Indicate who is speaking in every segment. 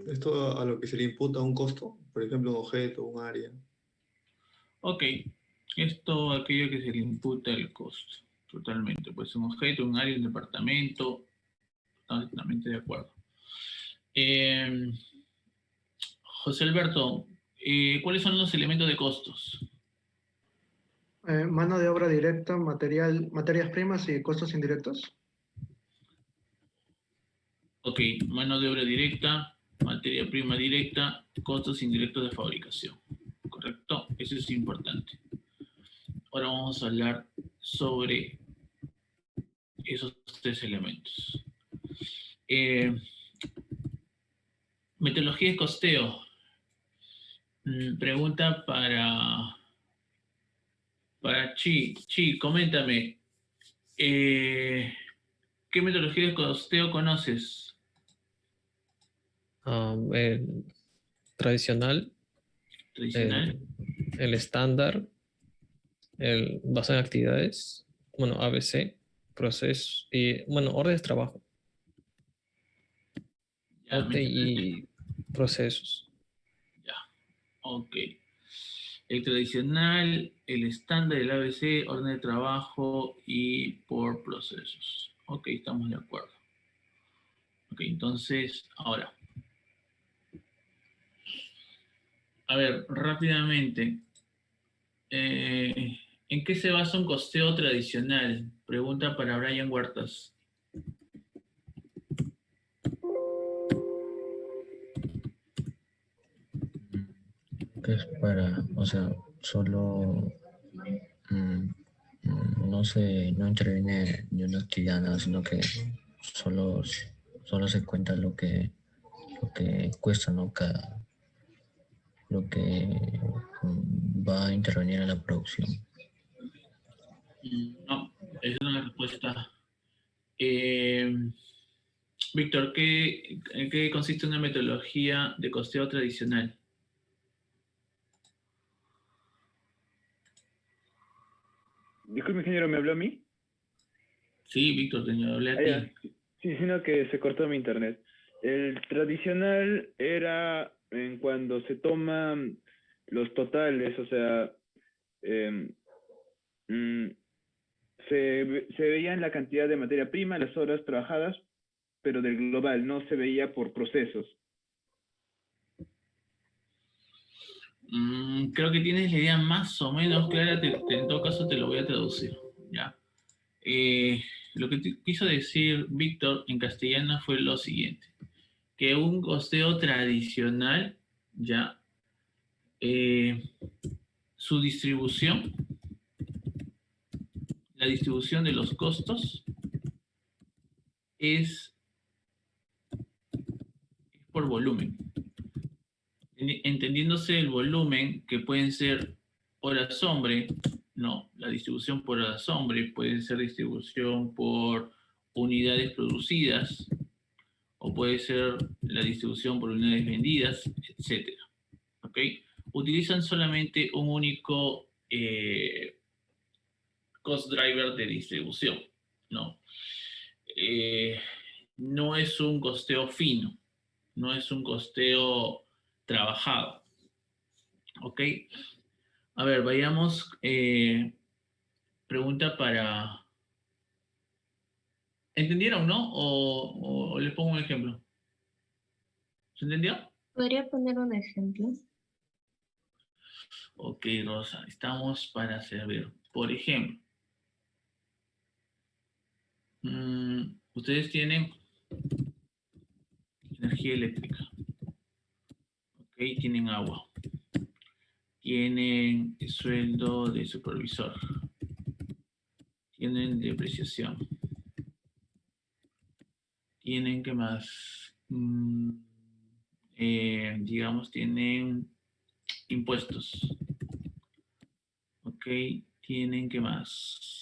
Speaker 1: Esto a lo que se le imputa un costo, por ejemplo, un objeto, un área.
Speaker 2: Ok, esto, aquello que se le imputa el costo, totalmente. Pues un objeto, un área, un departamento, totalmente de acuerdo. Eh, José Alberto, ¿cuáles son los elementos de costos?
Speaker 3: Mano de obra directa, materias primas y costos indirectos.
Speaker 2: Ok, mano de obra directa, materia prima directa, costos indirectos de fabricación. ¿Correcto? Eso es importante. Ahora vamos a hablar sobre esos tres elementos. Eh, metodología de costeo. Pregunta para Chi. Chi, coméntame. ¿Qué metodología de costeo conoces?
Speaker 4: El tradicional,
Speaker 2: Tradicional.
Speaker 4: el estándar, el basado en actividades, bueno, ABC, procesos y, bueno, órdenes de trabajo,
Speaker 2: Ya, ¿me
Speaker 4: OT
Speaker 2: entendiste?
Speaker 4: y procesos.
Speaker 2: Ya, ok. El tradicional, el estándar, el ABC, orden de trabajo y por procesos. Ok, estamos de acuerdo. Ok, entonces, ahora, a ver, rápidamente, ¿en qué se basa un costeo tradicional? Pregunta para Brian Huertas.
Speaker 5: Que es para, o sea, solo mm, no interviene ni una actividad, nada, sino que solo, solo se cuenta lo que cuesta, ¿no? Lo que va a intervenir en la producción.
Speaker 2: No, esa no es la respuesta. Eh, Víctor, ¿en qué consiste una metodología de costeo tradicional?
Speaker 6: Disculpe, ingeniero, ¿me habló a mí?
Speaker 2: Sí, Víctor, te hablé a
Speaker 6: Ah, ya.
Speaker 2: ti.
Speaker 6: Sí, sino que se cortó mi internet. El tradicional era en cuando se toman los totales, o sea, em, mm, se veía la cantidad de materia prima, las horas trabajadas, pero del global, no se veía por procesos.
Speaker 2: Creo que tienes la idea más o menos clara, en todo caso te lo voy a traducir. ¿Ya? Lo que quiso decir Víctor en castellano fue lo siguiente, que un costeo tradicional, ya, su distribución, la distribución de los costos es por volumen. Entendiéndose el volumen, que pueden ser horas hombre, no, la distribución por horas hombre puede ser distribución por unidades producidas, o puede ser la distribución por unidades vendidas, etcétera. ¿Ok? Utilizan solamente un único cost driver de distribución, ¿no? Eh, no es un costeo fino, no es un costeo trabajado. ¿Ok? A ver, vayamos. Pregunta para... ¿Entendieron, no? O les pongo un ejemplo. ¿Se entendió?
Speaker 7: ¿Podría poner un ejemplo?
Speaker 2: Ok, Rosa, estamos para servir. Por ejemplo, ustedes tienen energía eléctrica, ok, tienen agua, tienen el sueldo de supervisor, tienen depreciación, tienen, ¿qué más? Digamos, tienen impuestos, ok, tienen, ¿qué más?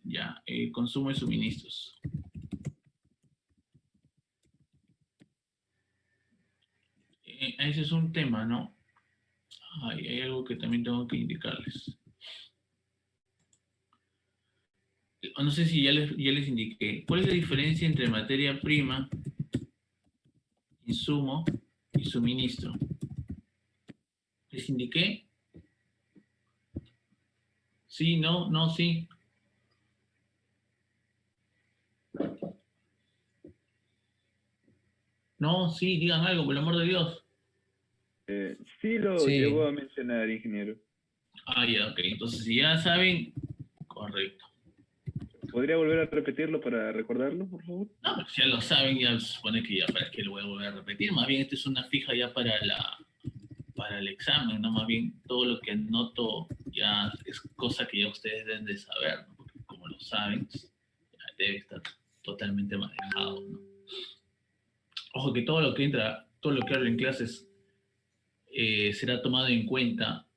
Speaker 2: Ya, consumo y suministros. Ese es un tema, ¿no? Hay algo que también tengo que indicarles. no sé si ya les indiqué. ¿Cuál es la diferencia entre materia prima, insumo y suministro? ¿Les indiqué? Sí, no, no, sí. No, sí, digan algo, por el amor de Dios.
Speaker 6: Sí lo
Speaker 4: Sí.
Speaker 6: llegó a mencionar, ingeniero.
Speaker 2: Ah, ya, ok. Entonces, si ya saben, correcto.
Speaker 6: ¿Podría volver a repetirlo para recordarlo, por favor?
Speaker 2: No, pues ya lo saben, ya se supone que ya para qué lo voy a volver a repetir. Más bien, esto es una fija ya para el examen, ¿no? Más bien, todo lo que anoto ya es cosa que ya ustedes deben de saber, ¿no? Porque como lo saben, ya debe estar totalmente manejado, ¿no? Ojo que todo lo que entra, todo lo que hablo en clases será tomado en cuenta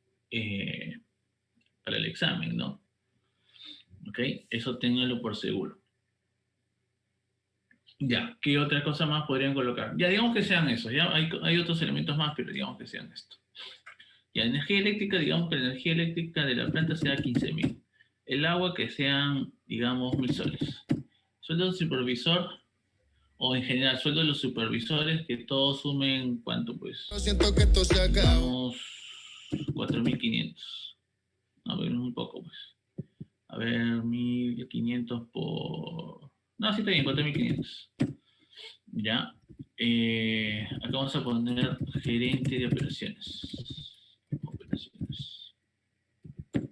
Speaker 2: para el examen, ¿no? ¿Ok? Eso ténganlo por seguro. Ya, ¿qué otra cosa más podrían colocar? Ya, digamos que sean esos, ya hay otros elementos más, pero digamos que sean esto. Ya, energía eléctrica, digamos que la energía eléctrica de la planta sea 15.000. El agua que sean, digamos, 1.000 soles. Sueldo del supervisor, o en general, sueldo de los supervisores, que todos sumen, ¿cuánto pues?
Speaker 8: Siento que esto se acabó.
Speaker 2: Digamos, 4.500. A ver, muy poco pues. A ver, 1.500 por... No, sí está bien, 4.500. Ya. Acá vamos a poner gerente de operaciones. Operaciones.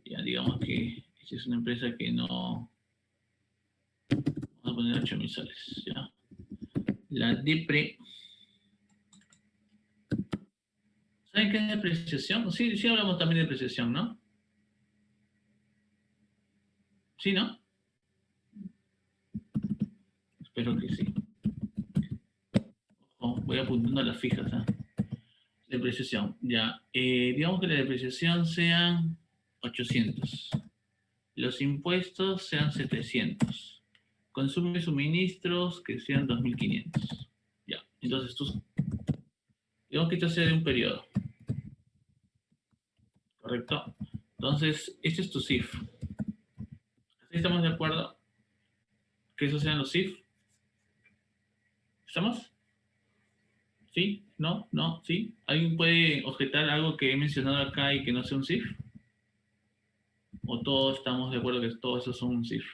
Speaker 2: Ya, digamos que esta es una empresa que no... Vamos a poner 8.000 soles. Ya. La DEPRE. ¿Saben qué es depreciación? Sí, sí hablamos también de depreciación, ¿no? ¿Sí, no? Espero que sí. Oh, voy apuntando a las fijas, ¿eh? Depreciación, ya. Digamos que la depreciación sean 800. Los impuestos sean 700. Consumo y suministros que sean 2.500. Ya, entonces digamos que esto sea de un periodo. ¿Correcto? Entonces, este es tu CIF. ¿Estamos de acuerdo que esos sean los CIF? ¿Estamos? ¿Sí? ¿No? ¿No? ¿Sí? ¿Alguien puede objetar algo que he mencionado acá y que no sea un CIF? ¿O todos estamos de acuerdo que todos esos son un CIF?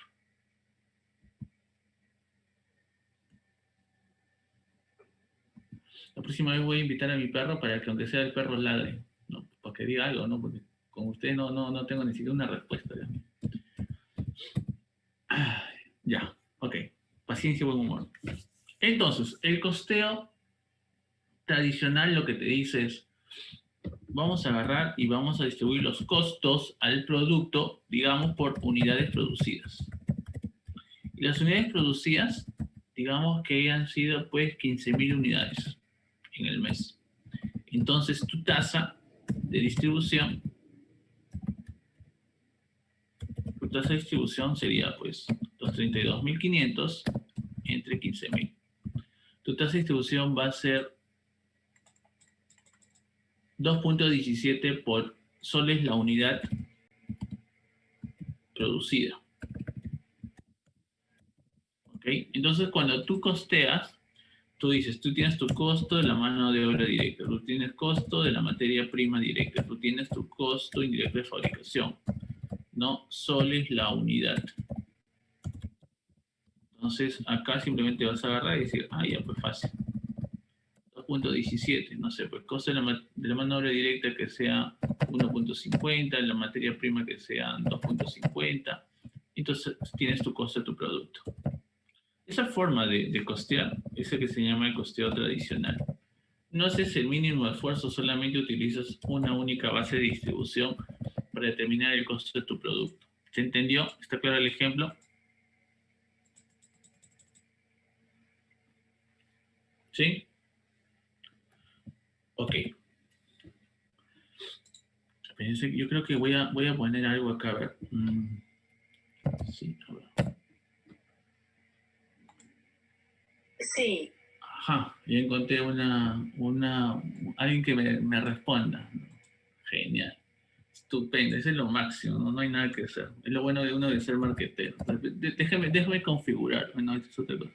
Speaker 2: La próxima vez voy a invitar a mi perro para que aunque sea el perro ladre, ¿no? Para que diga algo, ¿no? Porque con ustedes no tengo ni siquiera una respuesta. Ya, ok. Paciencia y buen humor. Entonces, el costeo tradicional lo que te dice es, vamos a agarrar y vamos a distribuir los costos al producto, digamos, por unidades producidas. Y las unidades producidas, digamos que hayan sido pues 15.000 unidades en el mes. Entonces, tu tasa de distribución, sería pues los 32.500 entre 15.000. Tu tasa de distribución va a ser 2.17 por soles la unidad producida. ¿Ok? Entonces, cuando tú costeas, tú dices, tú tienes tu costo de la mano de obra directa, tú tienes costo de la materia prima directa, tú tienes tu costo indirecto de fabricación, ¿no? Soles la unidad. Entonces, acá simplemente vas a agarrar y decir, ah, ya, pues fácil. 2.17, no sé, pues costo de la mano de obra directa que sea 1.50, la materia prima que sea 2.50, entonces tienes tu costo de tu producto. Esa forma de costear es el que se llama el costeo tradicional. No haces el mínimo esfuerzo, solamente utilizas una única base de distribución para determinar el costo de tu producto. ¿Se entendió? ¿Está claro el ejemplo? ¿Sí? Ok. Yo creo que voy a poner algo acá, a ver. Sí, a ver.
Speaker 7: Sí.
Speaker 2: Ajá, ya encontré alguien que me responda. Genial. Estupendo, ese es lo máximo, no hay nada que hacer. Es lo bueno de uno de ser marketero. Déjame configurar. Bueno, esto es otra cosa.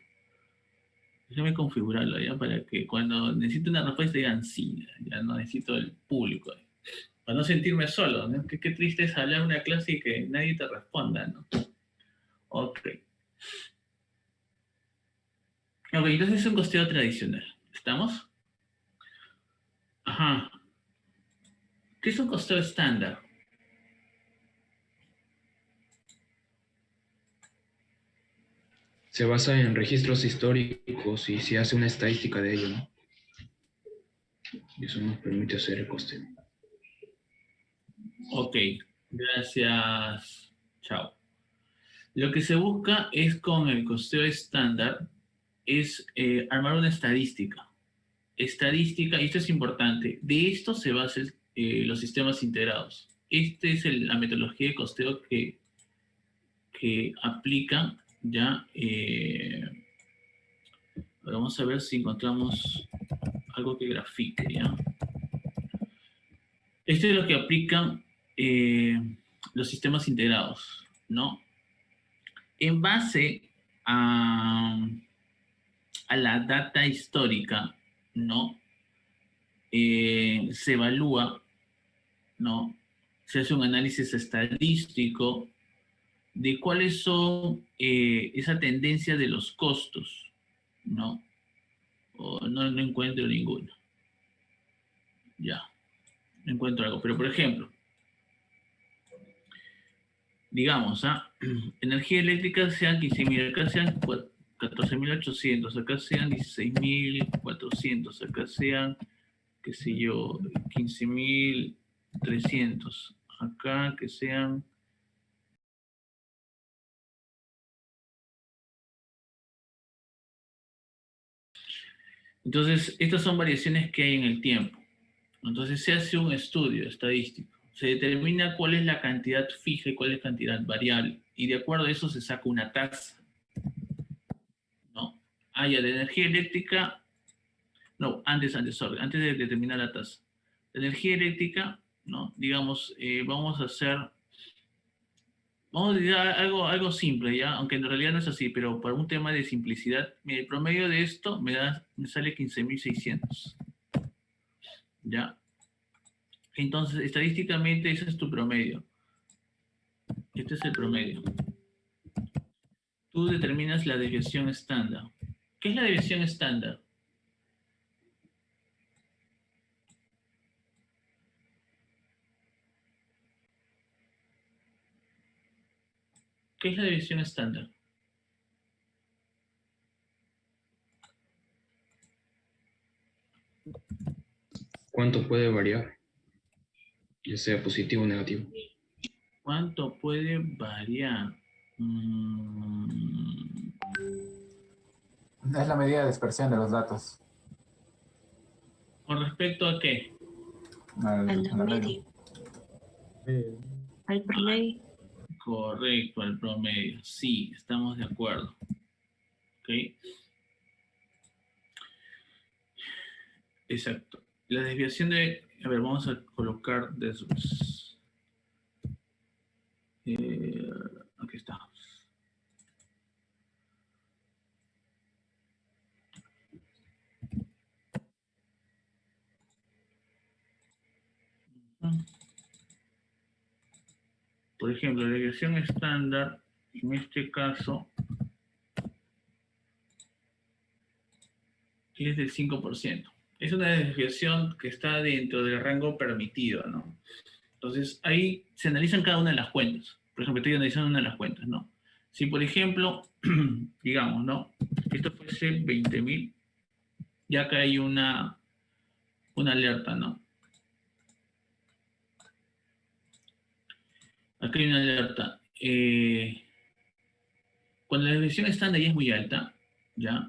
Speaker 2: Déjame configurarlo ya para que cuando necesite una respuesta digan sí, ya no necesito el público. Para no sentirme solo, ¿no? Qué triste es hablar en una clase y que nadie te responda, ¿no? Ok. Ok, entonces es un costeo tradicional. ¿Estamos? Ajá. ¿Qué es un costeo estándar?
Speaker 9: Se basa en registros históricos y se hace una estadística de ello, ¿no? Y eso nos permite hacer el costeo.
Speaker 2: Ok, gracias. Chao. Lo que se busca es con el costeo estándar, es armar una estadística. Estadística, y esto es importante, de esto se basan los sistemas integrados. Esta es la metodología de costeo que aplican ya. Vamos a ver si encontramos algo que grafique, ¿ya? Esto es lo que aplican los sistemas integrados, ¿no? En base a la data histórica, ¿no? Se evalúa, ¿no? Se hace un análisis estadístico de cuáles son esa tendencia de los costos, ¿no? No encuentro ninguno. Ya, no encuentro algo. Pero, por ejemplo, digamos, energía eléctrica sean 15.000, acá sean 14.800, acá sean 16.400, acá sean, qué sé yo, 15.300, acá que sean... Entonces, estas son variaciones que hay en el tiempo. Entonces, se hace un estudio estadístico. Se determina cuál es la cantidad fija y cuál es la cantidad variable. Y de acuerdo a eso se saca una tasa. ¿No? Ya de energía eléctrica... No, antes de determinar la tasa. La energía eléctrica, ¿no? Digamos, vamos a hacer... Vamos a decir algo simple, ¿ya? Aunque en realidad no es así, pero por un tema de simplicidad, el promedio de esto me sale 15.600. ¿Ya? Entonces, estadísticamente, ese es tu promedio. Este es el promedio. Tú determinas la desviación estándar. ¿Qué es la desviación estándar? ¿Qué es la desviación estándar?
Speaker 9: ¿Cuánto puede variar? Ya sea positivo o negativo.
Speaker 2: ¿Cuánto puede variar?
Speaker 10: Es la medida de dispersión de los datos.
Speaker 2: ¿Con respecto a qué?
Speaker 10: A la media.
Speaker 7: Al promedio.
Speaker 2: Correcto, al promedio. Sí, estamos de acuerdo. ¿Ok? Exacto. La desviación de... A ver, vamos a colocar después. Aquí está. Por ejemplo, la desviación estándar, en este caso, es del 5%. Es una desviación que está dentro del rango permitido, ¿no? Entonces, ahí se analizan cada una de las cuentas. Por ejemplo, estoy analizando una de las cuentas, ¿no? Si, por ejemplo, digamos, ¿no? Esto fuese 20.000, ya acá hay una alerta, ¿no? Acá hay una alerta. Cuando la desviación estándar ya es muy alta, ¿ya?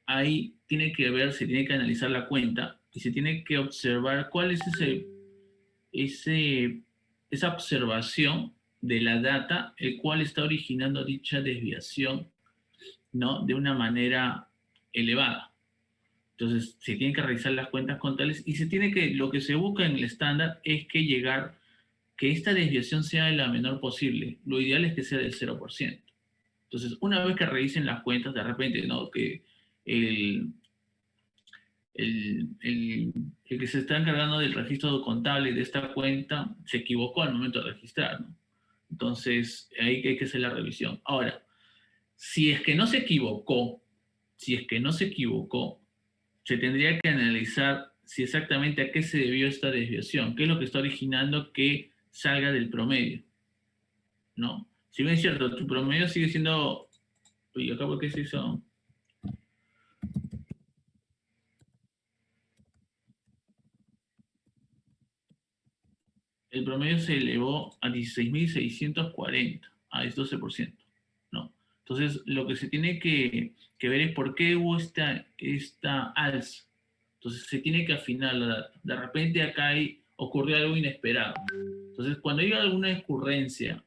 Speaker 2: Ahí tiene que ver, se tiene que analizar la cuenta y se tiene que observar cuál es esa observación de la data, el cual está originando dicha desviación, ¿no? De una manera elevada. Entonces, se tienen que realizar las cuentas contables y lo que se busca en el estándar es que que esta desviación sea la menor posible. Lo ideal es que sea del 0%. Entonces, una vez que revisen las cuentas, de repente, ¿no? Que el que se está encargando del registro contable de esta cuenta se equivocó al momento de registrar, ¿no? Entonces, ahí hay que hacer la revisión. Ahora, si es que no se equivocó, se tendría que analizar si exactamente a qué se debió esta desviación, qué es lo que está originando que salga del promedio, ¿no? Si bien es cierto, tu promedio sigue siendo... Oye, acá por qué se hizo... El promedio se elevó a 16.640, a 12%, ¿no? Entonces, lo que se tiene que ver es por qué hubo esta alza. Entonces, se tiene que afinar la data. De repente acá ocurrió algo inesperado. Entonces, cuando hay alguna ocurrencia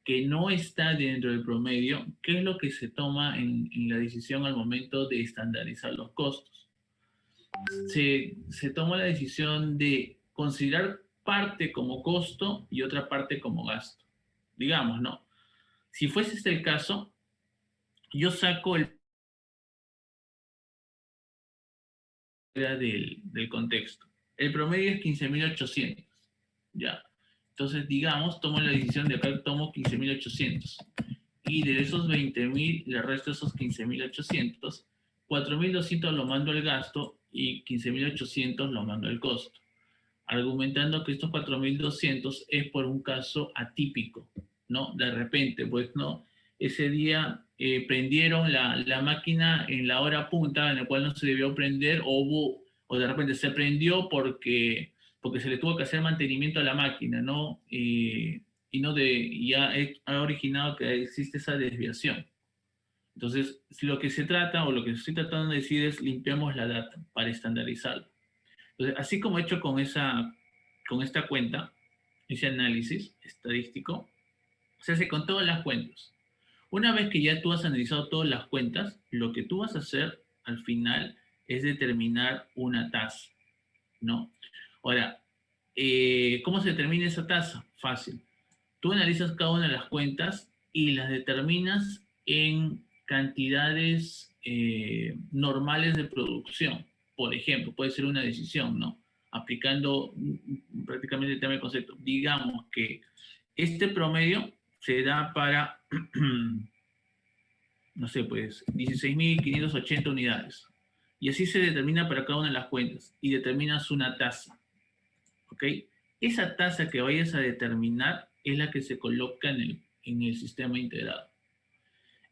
Speaker 2: que no está dentro del promedio, ¿qué es lo que se toma en la decisión al momento de estandarizar los costos? Se toma la decisión de considerar parte como costo y otra parte como gasto. Digamos, ¿no? Si fuese este el caso, yo saco el del contexto. El promedio es 15.800, ¿ya? Entonces, digamos, tomo la decisión de acá, tomo 15.800. Y de esos 20.000, le resto esos 15.800, 4.200 lo mando al gasto y 15.800 lo mando al costo, argumentando que estos 4.200 es por un caso atípico, ¿no? De repente, pues, ¿no? Ese día prendieron la máquina en la hora punta en la cual no se debió prender, o de repente se prendió porque se le tuvo que hacer mantenimiento a la máquina, ¿no? Y ha originado que existe esa desviación. Entonces, si lo que se trata, o lo que estoy tratando de decir es limpiamos la data para estandarizarlo. Entonces, así como he hecho con esta cuenta, ese análisis estadístico, se hace con todas las cuentas. Una vez que ya tú has analizado todas las cuentas, lo que tú vas a hacer al final es determinar una tasa, ¿no? Ahora, ¿cómo se determina esa tasa? Fácil. Tú analizas cada una de las cuentas y las determinas en cantidades normales de producción. Por ejemplo, puede ser una decisión, ¿no? Aplicando prácticamente el tema del concepto. Digamos que este promedio se da para, no sé, pues 16.580 unidades. Y así se determina para cada una de las cuentas y determinas una tasa. ¿Ok? Esa tasa que vayas a determinar es la que se coloca en el sistema integrado.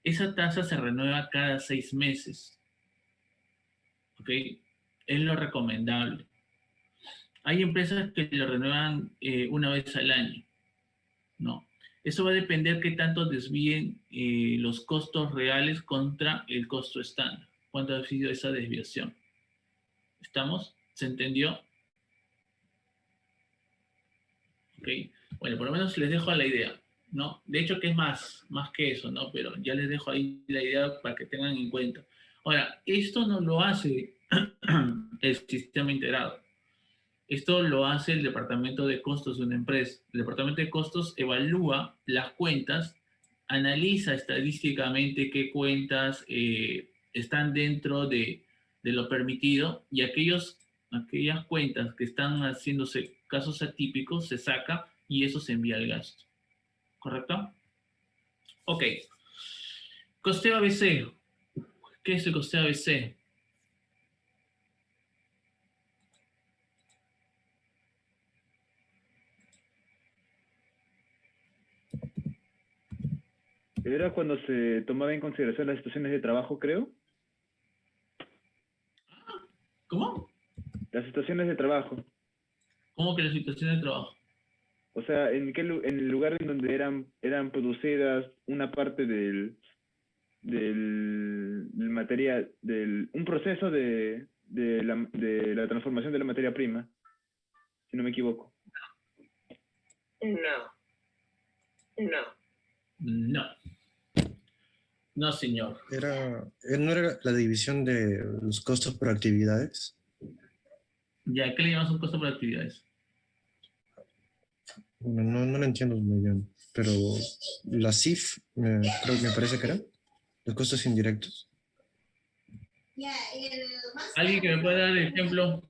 Speaker 2: Esa tasa se renueva cada 6 meses. ¿Ok? Es lo recomendable. Hay empresas que lo renuevan una vez al año. No. Eso va a depender qué tanto desvíen los costos reales contra el costo estándar. ¿Cuánto ha sido esa desviación? ¿Estamos? ¿Se entendió? ¿Ok? Bueno, por lo menos les dejo la idea, ¿no? De hecho, que es más que eso, ¿no? Pero ya les dejo ahí la idea para que tengan en cuenta. Ahora, esto no lo hace el sistema integrado. Esto lo hace el departamento de costos de una empresa. El departamento de costos evalúa las cuentas, analiza estadísticamente qué cuentas están dentro de lo permitido, y aquellas cuentas que están haciéndose casos atípicos se saca y eso se envía al gasto. ¿Correcto? Ok. Costeo ABC. ¿Qué es el costeo ABC?
Speaker 6: Era cuando se tomaba en consideración las situaciones de trabajo, creo.
Speaker 2: ¿Cómo?
Speaker 6: Las situaciones de trabajo.
Speaker 2: ¿Cómo que las situaciones de trabajo?
Speaker 6: O sea, en el lugar en donde eran producidas una parte del material, un proceso de la transformación de la materia prima, si no me equivoco.
Speaker 2: No. No, señor.
Speaker 11: ¿No era la división de los costos por actividades?
Speaker 2: Ya, ¿qué le llamamos un costo por actividades?
Speaker 11: Bueno, no lo entiendo muy bien, pero la CIF, me parece que era, los costos indirectos.
Speaker 2: ¿Alguien que me pueda dar el ejemplo?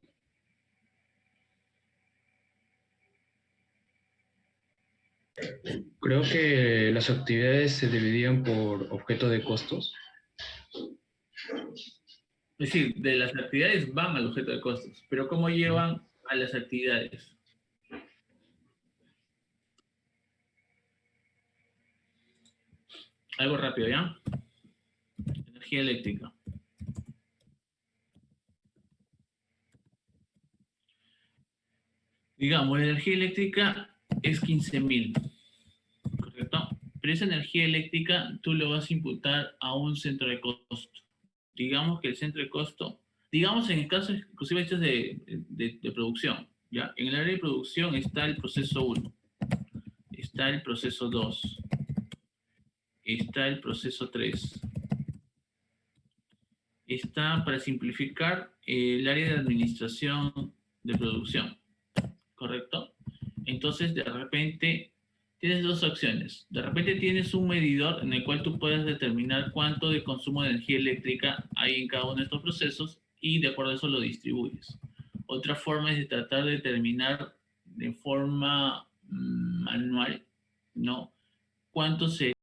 Speaker 9: Creo que las actividades se dividían por objeto de costos.
Speaker 2: Es decir, de las actividades van al objeto de costos, pero ¿cómo llevan a las actividades? Algo rápido, ¿ya? Energía eléctrica. Digamos, la energía eléctrica es 15.000, ¿correcto? Pero esa energía eléctrica tú lo vas a imputar a un centro de costo. Digamos que el centro de costo, digamos en el caso inclusive estos de producción, ¿ya? En el área de producción está el proceso 1, está el proceso 2, está el proceso 3, está, para simplificar, el área de administración de producción, ¿correcto? Entonces, de repente, tienes dos opciones. De repente tienes un medidor en el cual tú puedes determinar cuánto de consumo de energía eléctrica hay en cada uno de estos procesos y de acuerdo a eso lo distribuyes. Otra forma es de tratar de determinar de forma manual, ¿no? Cuánto se